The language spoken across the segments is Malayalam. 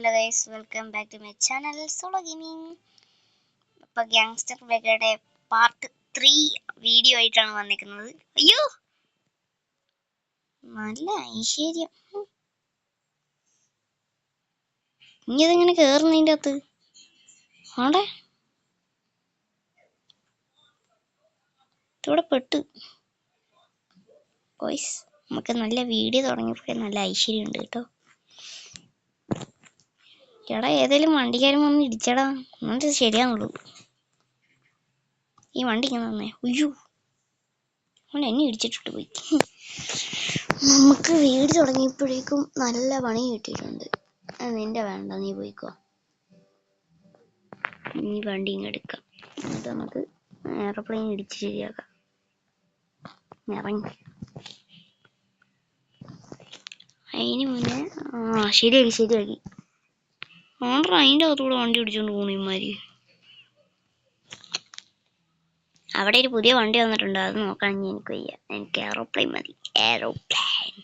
Hello guys, welcome back to my channel Solo Gaming. അപ്പോൾ ഗ്യാങ്സ്റ്റർ വെഗയുടെ പാർട്ട് 3 വീഡിയോ ആയിട്ടാണ് വന്നിരിക്കുന്നത്. അയ്യോ നല്ല ഐശ്വര്യം. ഇനി ഇതെങ്ങനെ കേറുന്നതിൻ്റെ അകത്ത് ആടെ ഇവിടെ പെട്ട് ഗോയ്സ്. നമുക്ക് നല്ല വീഡിയോ തുടങ്ങിയപ്പോൾ നല്ല ഐശ്വര്യം ഉണ്ട് കേട്ടോ. ചേട്ടാ ഏതെങ്കിലും വണ്ടിക്കാരും വന്ന് ഇടിച്ചടാ, എന്നിട്ട് ശരിയാണുള്ളൂ. ഈ വണ്ടി ഇങ്ങനെ തന്നെ. അയ്യോ അവൻ എന്നെ ഇടിച്ചിട്ടിട്ട് പോയി. നമുക്ക് വീട് തുടങ്ങിയപ്പോഴേക്കും നല്ല പണി കിട്ടിയിട്ടുണ്ട്. നിന്റെ വേണ്ട, നീ പോയിക്കോ. നീ വണ്ടി ഇങ്ങ് എടുക്കാം, എന്നിട്ട് നമുക്ക് എയർപ്ലെയിൻ ഇടിച്ച് ശരിയാക്കാം. ഇറങ്ങി അതിന് മുന്നേ ശരിയാക്കി ഓണ്ടർ അതിൻ്റെ അകത്തൂടെ വണ്ടി ഇടിച്ചോണ്ട് പോണു ഇമാര്. അവിടെ ഒരു പുതിയ വണ്ടി വന്നിട്ടുണ്ട്, അത് നോക്കാണെങ്കിൽ എനിക്ക് വയ്യ. എനിക്ക് എയറോപ്ലെയിൻ മതി. എയറോപ്ലെയിൻ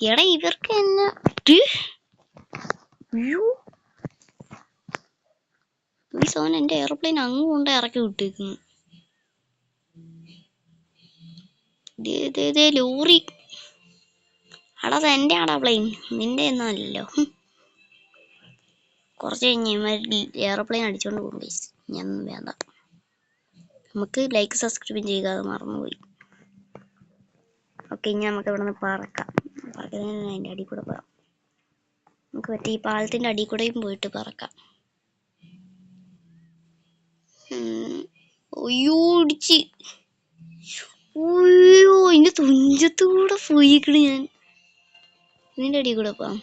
എടാ ഇവർക്ക് എന്നാ ഈ സോൻ എൻ്റെ എയറോപ്ലെയിൻ അങ്ങ് കൊണ്ട് ഇറക്കി വിട്ടേക്കുന്നു. ലോറി അടാ എൻ്റെ ആടാ പ്ലെയിൻ, നിന്റെ എന്നല്ലോ. കുറച്ച് കഴിഞ്ഞ് എയറോപ്ലെയിൻ അടിച്ചോണ്ട് പോകും ഗൈസ്. ഞാൻ വേണ്ട, നമുക്ക് ലൈക്ക് സബ്സ്ക്രൈബ് ചെയ്യുക, അത് മറന്നുപോയി. ഓക്കെ, ഇനി നമുക്ക് ഇവിടെ നിന്ന് പറക്കാം. അതിൻ്റെ അടിയിൽ കൂടെ പോകാം. നമുക്ക് പറ്റി ഈ പാലത്തിൻ്റെ അടിയിൽ കൂടെയും പോയിട്ട് പറക്കാം. അയ്യോ ഇടിച്ച്, അയ്യോ ഇതിൻ്റെ തുഞ്ചത്തൂടെ പോയിക്കണ് ഞാൻ. ഇതിൻ്റെ അടിയിൽ കൂടെ പോവാം.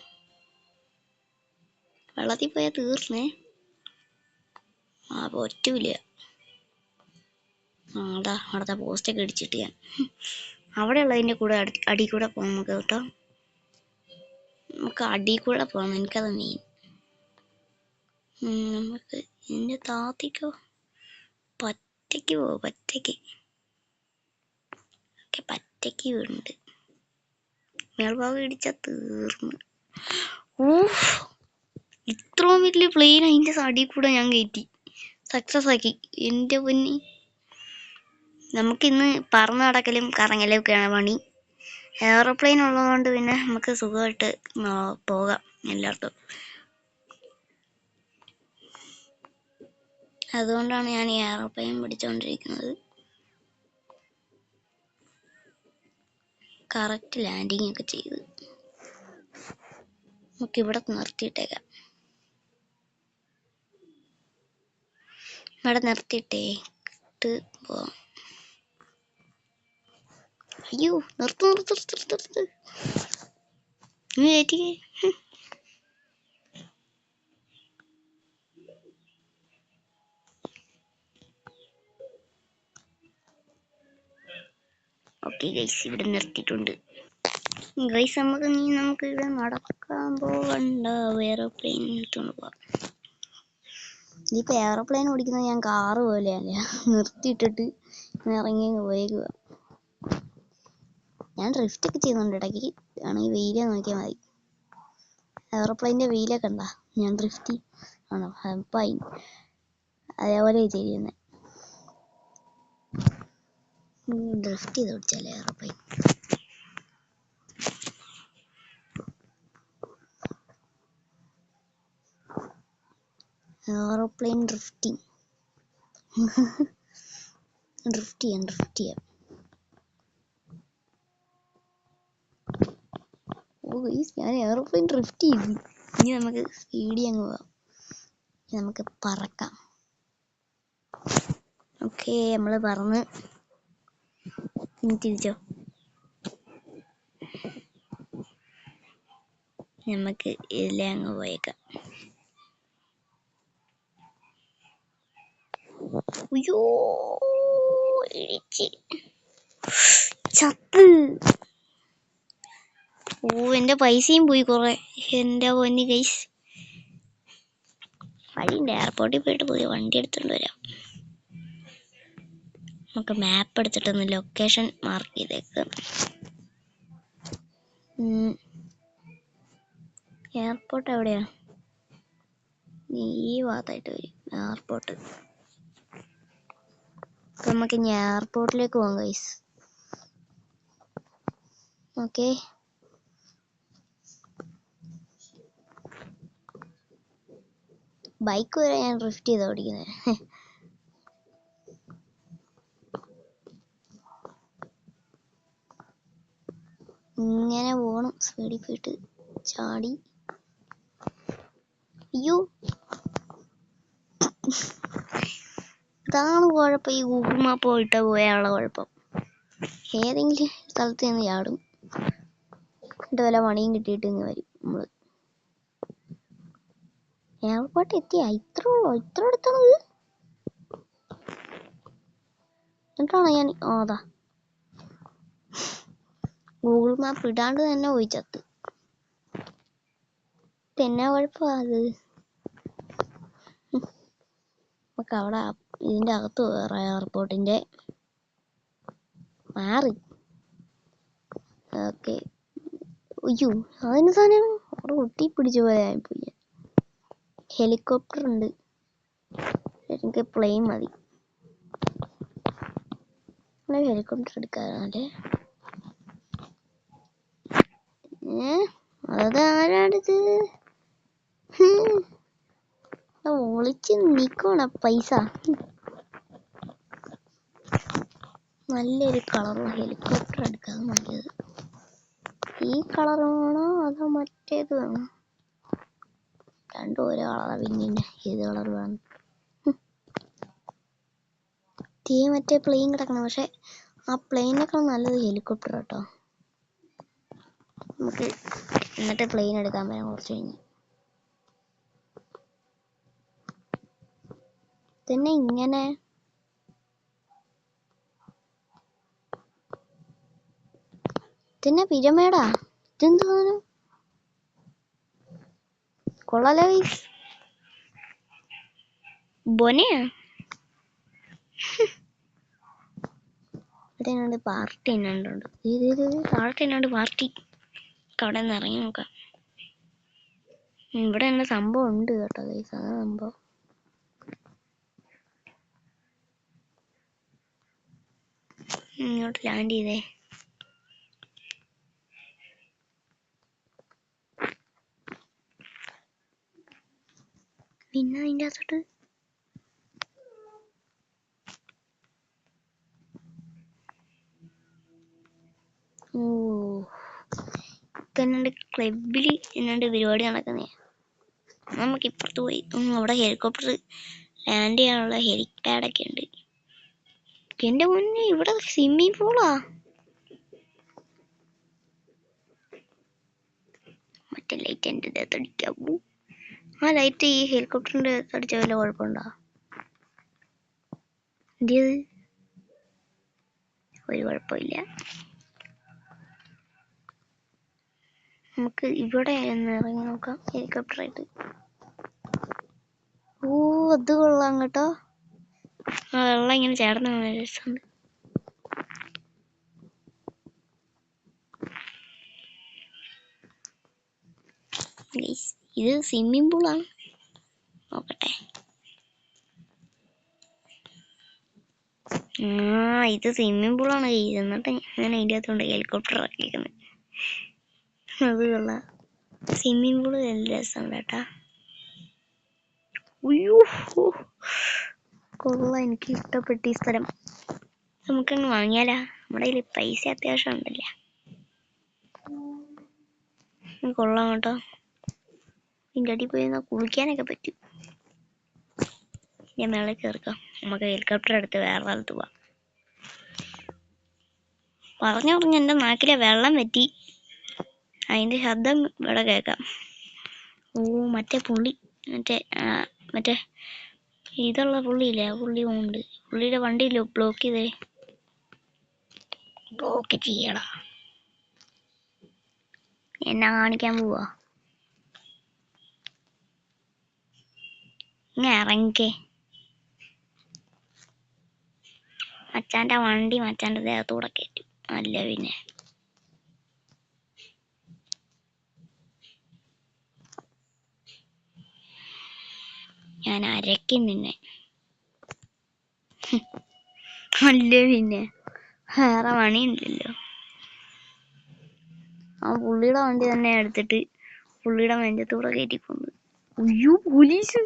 വെള്ളത്തിൽ പോയാൽ തീർന്നേ. പറ്റൂല. അവിടുത്തെ പോസ്റ്റൊക്കെ അടിച്ചിട്ട് ഞാൻ അവിടെ ഉള്ളതിൻ്റെ കൂടെ അടി കൂടെ പോകാം നമുക്ക് കേട്ടോ. നമുക്ക് അടി കൂടെ പോകാം, എനിക്കത് മെയിൻ. നമുക്ക് എൻ്റെ താത്തിക്കോ പറ്റയ്ക്ക് പോവാം. പറ്റയ്ക്ക് വീടുണ്ട്. മേൽഭാഗം ഇടിച്ചാൽ തീർന്ന്. ഇത്രയും വലിയ പ്ലെയിൻ അതിൻ്റെ അടിയിൽ കൂടെ ഞാൻ കയറ്റി സക്സസ് ആക്കി. എൻ്റെ പൊന്നി, നമുക്കിന്ന് പറന്ന് നടക്കലും കറങ്ങലും ഒക്കെയാണ് പണി. എയറോപ്ലെയിൻ ഉള്ളതുകൊണ്ട് പിന്നെ നമുക്ക് സുഖമായിട്ട് പോകാം എല്ലായിടത്തും. അതുകൊണ്ടാണ് ഞാൻ ഈ എയറോപ്ലെയിൻ പിടിച്ചുകൊണ്ടിരിക്കുന്നത്. കറക്റ്റ് ലാൻഡിങ് ഒക്കെ ചെയ്ത് നമുക്കിവിടെ നിർത്തിയിട്ടേക്കാം. ഇവിടെ നിർത്തിയിട്ടേട്ട് പോവാം. അയ്യോ നിർത്ത്. നീ കയറ്റിക്കേ. ഓക്കെ ഗൈസ്, ഇവിടെ നിർത്തിയിട്ടുണ്ട്. ഗൈസ് നമുക്ക് ഇവിടെ നടക്കാൻ പോകണ്ട, എയറോപ്ലെയിൻ എടുത്തുകൊണ്ട് പോവാം. ഇതിപ്പോൾ എയറോപ്ലെയിൻ ഓടിക്കുന്നത് ഞാൻ കാറ് പോലെയല്ല, നിർത്തിയിട്ടിട്ട് ഇറങ്ങി പോയേക്കുക. ഞാൻ ഡ്രിഫ്റ്റ് ഒക്കെ ചെയ്യുന്നുണ്ട് ഇടയ്ക്ക്. ആണെങ്കിൽ വെയിലെ നോക്കിയാൽ മതി. എയറോപ്ലെയിൻ്റെ വെയിലൊക്കെ ഉണ്ടാ, ഞാൻ ഡ്രിഫ്റ്റ് ആണോ അപ്പം അതേപോലെ ചെയ്യുന്നത്. ഡ്രിഫ്റ്റ് ചെയ്ത് ഓടിച്ചാലേ എയറോപ്ലെയിൻ. എയറോപ്ലെയിൻ ഡ്രിഫ്റ്റ് ചെയ്യാം. ഞാൻ എയറോപ്ലെയിൻ ഡ്രിഫ്റ്റ് ചെയ്തു. ഇനി നമുക്ക് സ്പീഡിൽ അങ്ങ് പോവാം. നമുക്ക് പറക്കാം. ഓക്കെ, നമ്മൾ പറന്ന് തിരിച്ചോ. നമുക്ക് ഇതിലെ അങ്ങ് പോയേക്കാം. അയ്യോ ഇടിച്ച് ചത്ത്. എൻ്റെ പൈസയും പോയി കുറെ. എൻ്റെ പൊന്നി ഗൈസ്, വഴിയുണ്ട്. എയർപോർട്ടിൽ പോയിട്ട് പോയി വണ്ടി എടുത്തുകൊണ്ട് വരാം. നമുക്ക് മാപ്പ് എടുത്തിട്ടൊന്ന് ലൊക്കേഷൻ മാർക്ക് ചെയ്തേക്കാം. എയർപോർട്ട് എവിടെയാ? ഈ ഭാഗത്തായിട്ട് വരും എയർപോർട്ട്. നമുക്ക് ഇനി എയർപോർട്ടിലേക്ക് പോകാം ഗൈസ്. ഓക്കെ, ബൈക്ക് വരെ ഞാൻ ഡ്രിഫ്റ്റ് ചെയ്ത് ഓടിക്കുന്നത്. ഇങ്ങനെ പോകണം, സ്പീഡിൽ പോയിട്ട് ചാടി. അയ്യോ, ഇതാണ് കുഴപ്പം. ഈ ഗൂഗിൾ മാപ്പ് പോയിട്ട് പോയാലുള്ള കുഴപ്പം. ഏതെങ്കിലും സ്ഥലത്ത് നിന്ന് ചാടും, എന്നിട്ട് വല്ല പണിയും കിട്ടിയിട്ട് ഇങ്ങനെ വരും നമ്മള്. എയർപോർട്ട് എത്തിയാ? ഇത്ര അടുത്താണത്. എന്നിട്ടാണ് ഞാൻ അതാ ഗൂഗിൾ മാപ്പ് ഇടാണ്ട് തന്നെ പോയി ചത്ത്. പിന്നെ കുഴപ്പമാ അത്. നമുക്ക് അവിടെ ഇതിന്റെ അകത്ത് വേറെ എയർപോർട്ടിന്റെ മാറി. ഓക്കെ, അയ്യോ അതിന് സാധനം അവിടെ ഒട്ടി പിടിച്ച പോലെ ആയിപ്പോയി. ഹെലികോപ്റ്റർ ഉണ്ട്, എനിക്ക് പ്ലെയിൻ മതി. ഹെലികോപ്റ്റർ എടുക്കാതെ അത് ആരാണിത്? ഒളിച്ച് നിക്കണ പൈസ. നല്ലൊരു കളറുള്ള ഹെലികോപ്റ്റർ എടുക്കാൻ നല്ലത്. ഈ കളർ വേണോ അതോ മറ്റേത് വേണോ? രണ്ടും ഓരോ കളറാ. പിന്നെ ഏത് കളർ വേണം? മറ്റേ പ്ലെയിൻ കിടക്കണം. പക്ഷെ ആ പ്ലെയിനൊക്കെ നല്ലത് ഹെലികോപ്റ്റർ കേട്ടോ. നമുക്ക് എന്നിട്ട് പ്ലെയിൻ എടുക്കാൻ പറ്റാം കുറച്ച് കഴിഞ്ഞ്. തന്നെ ഇങ്ങനെ തന്നെ പിരമേടാ. ഇതെന്ത് സാധനം? കൊള്ളാലോ ഗൈസ്. ബൊനയാ? ഇവിടെ പാർട്ടി എന്നുണ്ട്. താഴത്തെ എന്നാണ്ട് പാർട്ടി. അവിടെ നിന്ന് ഇറങ്ങി നോക്കാം. ഇവിടെ തന്നെ സംഭവം ഉണ്ട് കേട്ടോ ഗൈസ്. ആ സംഭവം ഇങ്ങോട്ട് ലാൻഡ് ചെയ്തേ. പിന്നെ അതിൻ്റെ അകത്തോട്ട് എന്നാണ്ട് ക്ലബിൽ എന്നാണ്ട് പരിപാടി നടക്കുന്നേ. നമുക്ക് ഇപ്പുറത്ത് പോയി അവിടെ ഹെലികോപ്റ്റർ ലാൻഡ് ചെയ്യാനുള്ള ഹെലിപാഡൊക്കെ ഉണ്ട്. എൻ്റെ മുന്നേ ഇവിടെ സ്വിമ്മിങ് പൂളാ. മറ്റേ ലൈറ്റ് എൻ്റെ ദേഹത്തടിക്കാവൂ. ആ ലൈറ്റ് ഈ ഹെലികോപ്റ്ററിൻ്റെ ദേഹത്തടിച്ച വല്ല കുഴപ്പമുണ്ടോ? എന്ത് ഒരു കുഴപ്പമില്ല. നമുക്ക് ഇവിടെ ഒന്ന് ഇറങ്ങി നോക്കാം ഹെലികോപ്റ്ററായിട്ട്. അത് കൊള്ളാം കേട്ടോ. ആ വെള്ളം ഇങ്ങനെ ചേർന്ന് രസമുണ്ട്. ഇത് സ്വിമ്മിങ് പൂളാണ്. നോക്കട്ടെ. ഇത് സ്വിമ്മിങ് പൂളാണ്. എന്നിട്ട് ഞാൻ അതിൻ്റെ അകത്തോണ്ട് ഹെലികോപ്റ്റർ ഇറക്കിയിരിക്കുന്നത്. അത് കൊള്ളാം. സ്വിമ്മിങ് പൂള് നല്ല രസമുണ്ട് കേട്ടാ. ഉയ്യോ കൊള്ളാം, എനിക്ക് ഇഷ്ടപ്പെട്ട ഈ സ്ഥലം. നമുക്കങ്ങ് വാങ്ങിയാലാ? നമ്മുടെ കയ്യിൽ പൈസ അത്യാവശ്യം ഉണ്ടല്ലേ. കൊള്ളാം കേട്ടോ. ഇതിൻ്റെ അടിയിൽ പോയി കുളിക്കാനൊക്കെ പറ്റും. ഞാൻ മേളിൽ കയറിക്കാം. നമുക്ക് ഹെലികോപ്റ്റർ എടുത്ത് വേറെ സ്ഥലത്ത് പോവാം. പറഞ്ഞു എൻ്റെ നാക്കിലെ വെള്ളം പറ്റി. അതിൻ്റെ ശബ്ദം ഇവിടെ കേൾക്കാം. മറ്റേ പുള്ളി മറ്റേ ഇതുള്ള പുള്ളിയില്ലേ, ആ പുള്ളി ഉണ്ട്. പുള്ളിയുടെ വണ്ടിയില്ലോ ബ്ലോക്ക് ചെയ്തേ. ബ്ലോക്ക് ചെയ്യടാ. എന്നാ കാണിക്കാൻ പോവാ? ഇങ്ങനെ ഇറങ്ങിക്കേ. മച്ചാൻ്റെ വണ്ടി മച്ചാൻ്റെ ദേഹത്തൂടെ കയറ്റും. അല്ല പിന്നെ ഞാൻ അരയ്ക്കും നിന്നെ. അല്ലേ പിന്നെ വേറെ പണിയുണ്ടല്ലോ. ആ പുള്ളിയുടെ വണ്ടി തന്നെ എടുത്തിട്ട് പുള്ളിയുടെ നെഞ്ചത്തൂടെ കയറ്റിക്കൊണ്ട്. അയ്യോ പോലീസ്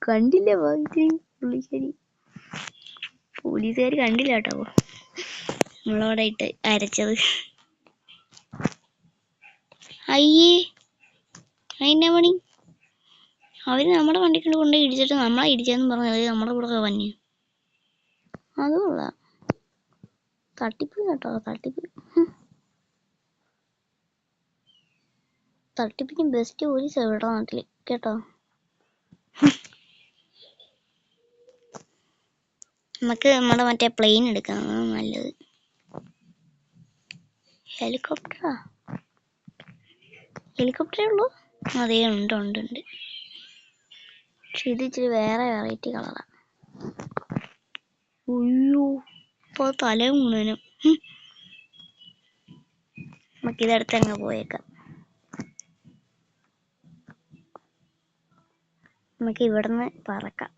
കണ്ടില്ല പുള്ളിക്കാരി. പോലീസുകാർ കണ്ടില്ല കേട്ടോ നമ്മളവിടെ ഇട്ട് അരച്ചത്. അയ്യേ അതിൻ്റെ പണി. അവര് നമ്മുടെ വണ്ടിക്കൊണ്ട് കൊണ്ടുപോയി ഇടിച്ചിട്ട് നമ്മളെ ഇടിച്ചെന്ന് പറഞ്ഞത് നമ്മുടെ കൂടെ വന്നി. അതുകൊള്ള തട്ടിപ്പ് കേട്ടോ, തട്ടിപ്പ്. തട്ടിപ്പിന് ബെസ്റ്റ് പോലീസ് ഇവിടെ നാട്ടില് കേട്ടോ. നമുക്ക് നമ്മുടെ മറ്റേ പ്ലെയിൻ എടുക്കാം, നല്ലത്. ഹെലികോപ്റ്ററാ? ഹെലികോപ്റ്ററേ ഉള്ളൂ? അതേ ഉണ്ട്. പക്ഷെ ഇത് ഇച്ചിരി വേറെ വെറൈറ്റി കളറാ. അയ്യോ ഇപ്പൊ തല മുഴുവനും. നമുക്കിതെടുത്ത് അങ്ങ് പോയേക്കാം. നമുക്ക് ഇവിടുന്ന് പറക്കാം.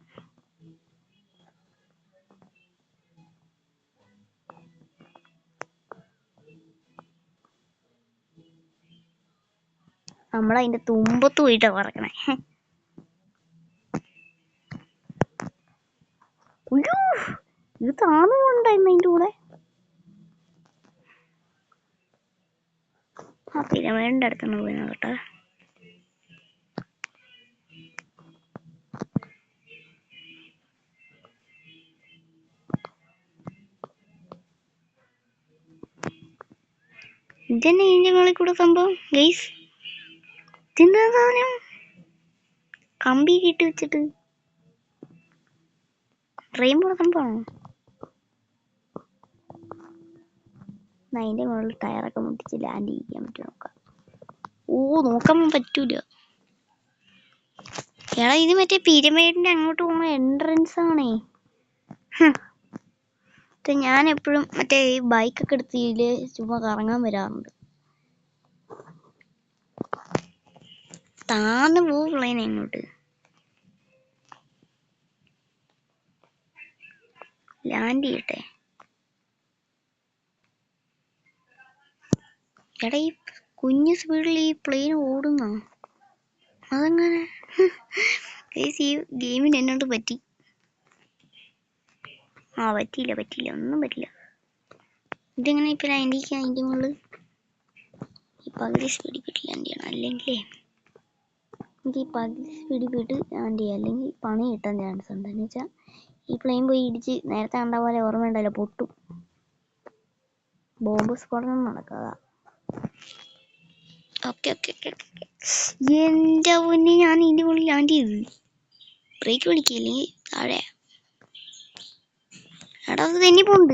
നമ്മളതിന്റെ തുമ്പത്ത് പോയിട്ടാ പറക്കണേ. ഇത് താന്നുകൊണ്ടായിരുന്നു അതിൻ്റെ കൂടെ. ആ പിരമിഡിന്റെ അടുത്താണ് പോയി നോക്കട്ടെ. ഇതന്നെ ഇതിന്റെ മുകളിൽ കൂടെ സംഭവം ഗൈസ്. ഇതെന്താ സാധനം? കമ്പി കെട്ടി വെച്ചിട്ട് ട്രെയിൻ പോണ സംഭവമാണോ? അതിന്റെ മുകളിൽ ടയറൊക്കെ മുട്ടിച്ച് ലാൻഡ് ചെയ്യാൻ പറ്റും നോക്കാം. ഓ നോക്കാൻ പറ്റൂല. എടാ ഇത് മറ്റേ പിരമിഡിന്റെ അങ്ങോട്ട് പോകുന്ന എൻട്രൻസ് ആണേ. ഞാൻ എപ്പോഴും മറ്റേ ഈ ബൈക്കൊക്കെ എടുത്ത് ഇതില് ചുമ്മാ കറങ്ങാൻ വരാറുണ്ട്. താന്ന് പോവുള്ളേനെ ഇങ്ങോട്ട് ലാൻഡ് ചെയ്യട്ടെ. എടാ ഈ കുഞ്ഞു സ്പീഡിൽ ഈ പ്ലെയിൻ ഓടുന്ന അതെങ്ങനെ? ഈ ഗെയിമിന് എന്നോട് പറ്റി. പറ്റിയില്ല ഒന്നും പറ്റില്ല. ഇതെങ്ങനെ ഇപ്പൊ ലാൻഡ് ചെയ്യാൻ? അതിന്റെ മുകളിൽ ഈ പകുതി സ്പീഡിൽ പോയിട്ട് ലാൻഡ് ചെയ്യണം. അല്ലെങ്കിലേ എനിക്ക് ഈ പകുതി സ്പീഡിൽ പോയിട്ട് ലാൻഡ് ചെയ്യാം, അല്ലെങ്കിൽ പണി കിട്ടാൻ ചാൻസ് ഉണ്ട്. എന്ന് വെച്ചാൽ ഈ പ്ലെയിൻ പോയി ഇടിച്ച് നേരത്തെ കണ്ട പോലെ ഓർമ്മയുണ്ടല്ലോ പൊട്ടും. ബോംബ് സ്ഫോടനം നടക്കാതാ. ഓക്കെ എന്റെ പൊന്നെ ഞാൻ ഇതിന്റെ മുകളിൽ ലാൻഡ് ചെയ്ത്. ബ്രേക്ക് പിടിക്കില്ലെങ്കിൽ താഴെ. എടാ അത് തെന്നി പോണ്ട്.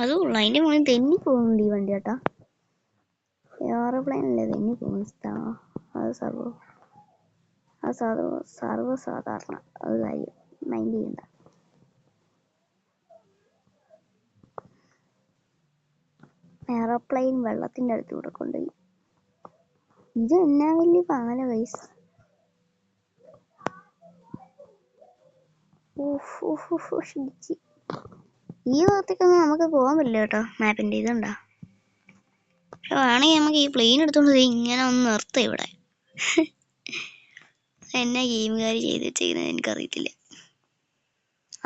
അതുകൊള്ളു, അതിന്റെ മുകളിൽ തെന്നി പോകുന്നുണ്ട് ഈ വണ്ടി കേട്ടാ. എയർപ്ലെയിൻ അല്ലേ തെന്നി പോകുന്ന? അത് സർവ്വസാധാരണ അത് കാര്യം മൈൻഡ് ചെയ്യണ്ട. എയർപ്ലെയിൻ വെള്ളത്തിന്റെ അടുത്തൂടെ കൊണ്ടുപോയി. ഇത് എന്നാ വലിയ പാല വയസ്സ്. ഈ ഭാഗത്തേക്കൊന്നും നമുക്ക് പോകാൻ പറ്റില്ല കേട്ടോ, മാപ്പിന്റെ ഇതുണ്ടാ. പക്ഷെ വേണമെങ്കിൽ നമുക്ക് ഈ പ്ലെയിൻ എടുത്തോണ്ട് ഇങ്ങനെ ഒന്ന് നിർത്താം ഇവിടെ. എന്നാ ഗെയിമുകാർ ചെയ്ത് വെച്ചേക്കുന്നത് എനിക്കറിയത്തില്ല.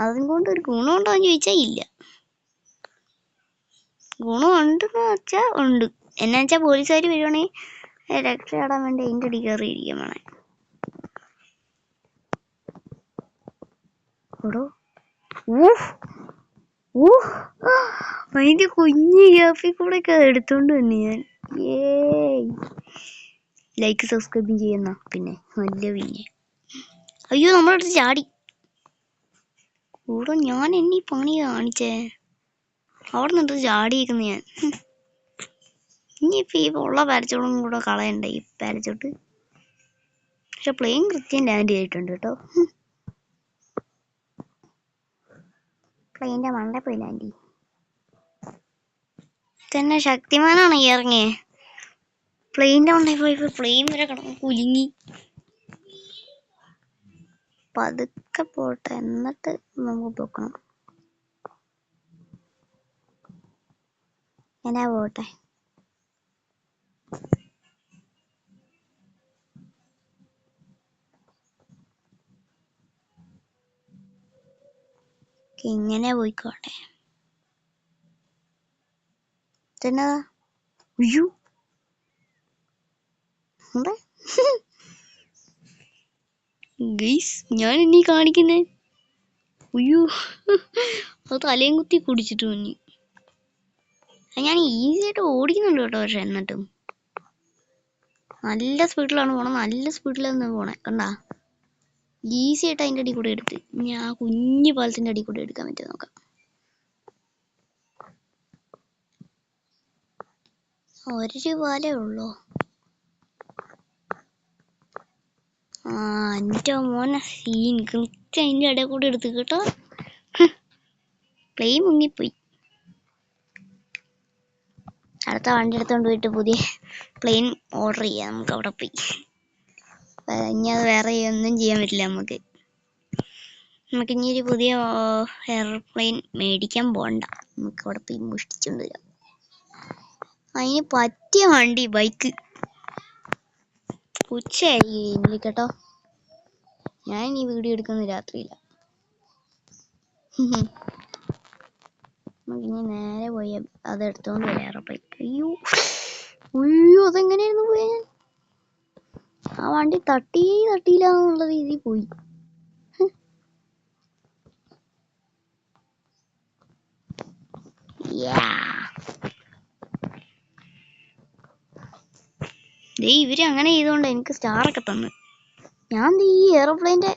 അതുകൊണ്ട് ഒരു ഗുണമുണ്ടോ എന്ന് ചോദിച്ചാൽ ഇല്ല. ഗുണമുണ്ടെന്ന് വെച്ചാൽ ഉണ്ട്. എന്നാ വെച്ചാൽ പോലീസുകാർ വരുവാണെങ്കിൽ രക്ഷപ്പെടാൻ വേണ്ടി അതിൻ്റെ അടി കയറിയിരിക്കാൻ വേണേ. അതിന്റെ കുഞ്ഞു ഗ്യാപ്പിൽ കൂടെ ഒക്കെ എടുത്തോണ്ട് വന്നു ഞാൻ. ലൈക്ക് സബ്സ്ക്രൈബും ചെയ്യുന്ന പിന്നെ നല്ല പിന്നെ. അയ്യോ നമ്മളടുത്ത് ചാടി. ഇവിടെ ഞാൻ എന്നീ പണി കാണിച്ചേ. അവിടെ നിന്നിട്ട് ചാടിയിരിക്കുന്നു ഞാൻ. ഇനിയിപ്പോൾ ഈ ഉള്ള പാരച്ചോട്ടും കൂടെ കളയണ്ട ഈ പാരച്ചോട്ട്. പക്ഷെ പ്ലെയിൻ കൃത്യം ലാൻഡ് ചെയ്തിട്ടുണ്ട് കേട്ടോ. പ്ലെയിൻ്റെ മണ്ടേ പോയി ലാൻഡ് ചെയ്യും. തന്നെ ശക്തിമാനാണ് ഇറങ്ങിയേ. പ്ലെയിൻ്റെ മണ്ടേ പോയി പ്ലെയിൻ വരെ കിടന്ന് കുലുങ്ങി. പതുക്കെ പോട്ടെ, എന്നിട്ട് നമുക്ക് പോക്കണം. എന്നാ പോട്ടെ. ഇങ്ങനെ പോയിക്കോട്ടെ. എന്നതാ? അയ്യോ ഗൈസ്, ഞാൻ ഇനി കാണിക്കുന്നേ. അയ്യോ അത് തലയും കുത്തി കുടിച്ചിട്ട് മുന്നി. ഞാൻ ഈസി ആയിട്ട് ഓടിക്കുന്നുണ്ട് കേട്ടോ. പക്ഷെ എന്നിട്ടും നല്ല സ്പീഡിലാണ് പോണത്. നല്ല സ്പീഡിലാണ് പോണേ. കണ്ടാ, ഈസി ആയിട്ട് അതിൻ്റെ അടി കൂടെ എടുത്ത്. ഞാൻ ആ കുഞ്ഞു പാലത്തിൻ്റെ അടി കൂടെ എടുക്കാൻ പറ്റുമോ നോക്കാം. ഒരു പാലേ ഉള്ളൂ. എൻ്റെ മോനെ സീൻ കൃത്യം അതിൻ്റെ ഇടയിൽ കൂടെ എടുത്ത് കേട്ടോ. പ്ലെയിൻ മുങ്ങിപ്പോയി. അടുത്ത വണ്ടി എടുത്തോണ്ട് പോയിട്ട് പുതിയ പ്ലെയിൻ ഓർഡർ ചെയ്യാം നമുക്ക് അവിടെ പോയി. ഇനി അത് വേറെ ഒന്നും ചെയ്യാൻ പറ്റില്ല നമുക്ക്. ഇനി ഒരു പുതിയ എയർപ്ലെയിൻ മേടിക്കാൻ പോകണ്ട. നമുക്ക് അവിടെ പോയി മോഷ്ടിച്ചോണ്ട് വരാം. അതിന് പറ്റിയ വണ്ടി ബൈക്ക്. ഉച്ചയായി ഇനി കേട്ടോ. ഞാൻ ഈ വീഡിയോ എടുക്കുന്ന രാത്രിയില്ല. നമുക്കിനി നേരെ പോയി അത് എടുത്തോണ്ട് വരാം എയർപ്ലെയിൻ. അയ്യോ അയ്യോ, അതെങ്ങനെയായിരുന്നു പോയ? ആ വണ്ടി തട്ടിയില്ല എന്നുള്ള രീതിയിൽ പോയി. ഇവര് അങ്ങനെ ചെയ്തോണ്ട് എനിക്ക് സ്റ്റാറൊക്കെ തന്നു. ഞാൻ ഈ എയർപ്ലെയിൻ്റെ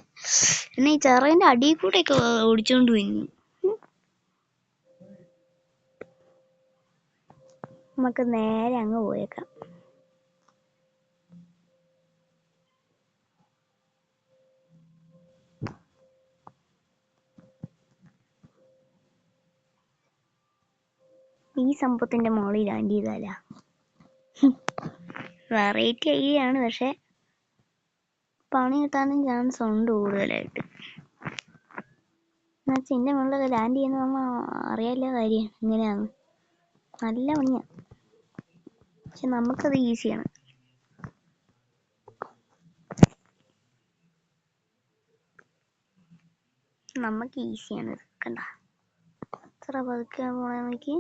എന്നെ ഈ ചെറേൻ്റെ അടിയിൽ കൂടെ ഒക്കെ ഓടിച്ചോണ്ട് പോയി. നമുക്ക് നേരെ അങ്ങ് പോയേക്കാം. ഈ സംഭവത്തിന്റെ മുകളിൽ ലാൻഡ് ചെയ്താല വെറൈറ്റി ഐഡിയ ആണ്. പക്ഷെ പണി കിട്ടാനും ചാൻസ് ഉണ്ട് കൂടുതലായിട്ട്. എന്നുവെച്ചാൽ എൻ്റെ മുകളിലൊക്കെ ലാൻഡ് ചെയ്യുന്ന നമ്മൾ അറിയാല്ല കാര്യം എങ്ങനെയാണ്. നല്ല പണിയാണ്. പക്ഷെ നമുക്കത് ഈസിയാണ്. നമുക്ക് ഈസിയാണ്. കണ്ട എത്ര പതുക്കെ പോണേ നോക്കി.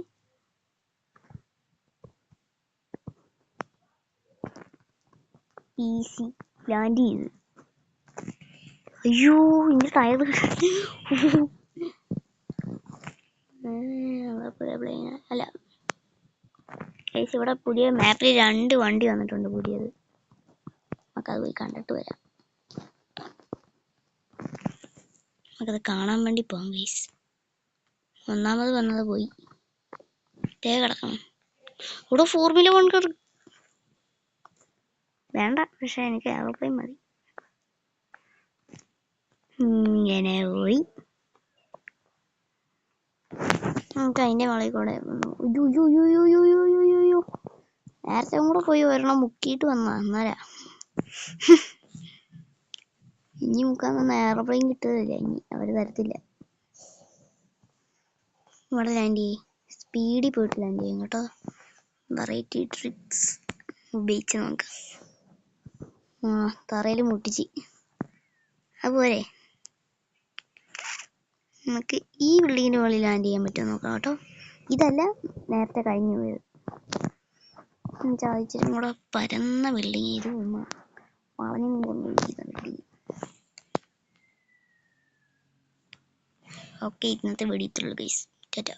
ഈസി ലാൻഡ് ചെയ്ത്. അയ്യോ ഇന്റെ ടയർ അല്ല. ഇവിടെ പുതിയ മാപ്പിൽ 2 വണ്ടി വന്നിട്ടുണ്ട് പുതിയത്. നമുക്കത് പോയി കണ്ടിട്ട് വരാം. നമുക്കത് കാണാൻ വേണ്ടി പോവാം ഗൈസ്. ഒന്നാമത് വന്നത് പോയി കിടക്കണം. ഇവിടെ ഫോർമുല 1 വേണ്ട. പക്ഷെ എനിക്ക് എയർപ്ലെയിൻ മതി. ഇങ്ങനെ പോയി നമുക്ക് അതിൻ്റെ മുകളിൽ കൂടെ. നേരത്തെ കൂടെ പോയി ഒരെണ്ണം മുക്കിയിട്ട് വന്നാ അന്നേരാ. ഇനി മുക്കാൻ വന്ന എയർപ്ലെയിൻ കിട്ടുന്നില്ല. ഇനി അവര് തരത്തില്ല. ഇവിടെ ലാൻഡ് ചെയ്യും. സ്പീഡിൽ പോയിട്ട് ലാൻഡ് ചെയ്യും കേട്ടോ. വെറൈറ്റി ട്രിക്സ് ഉപയോഗിച്ച് നോക്കാം. തറയിൽ മുട്ടിച്ച് അതുപോലെ നമുക്ക് ഈ ബിൽഡിങ്ങിൻ്റെ മുകളിൽ ലാൻഡ് ചെയ്യാൻ പറ്റുമോ നോക്കാം കേട്ടോ. ഇതല്ല നേരത്തെ കഴിഞ്ഞു പോയത്. ഇച്ചിരി കൂടെ പരന്ന ബിൽഡിങ്. ഇത് വളഞ്ഞു കൊണ്ടിരിക്കുന്ന ബിൽഡിങ്. ഓക്കെ, ഇന്നത്തെ വീഡിയോ ഇത്രയുള്ളൂ ഗൈസ്. ടാറ്റാ.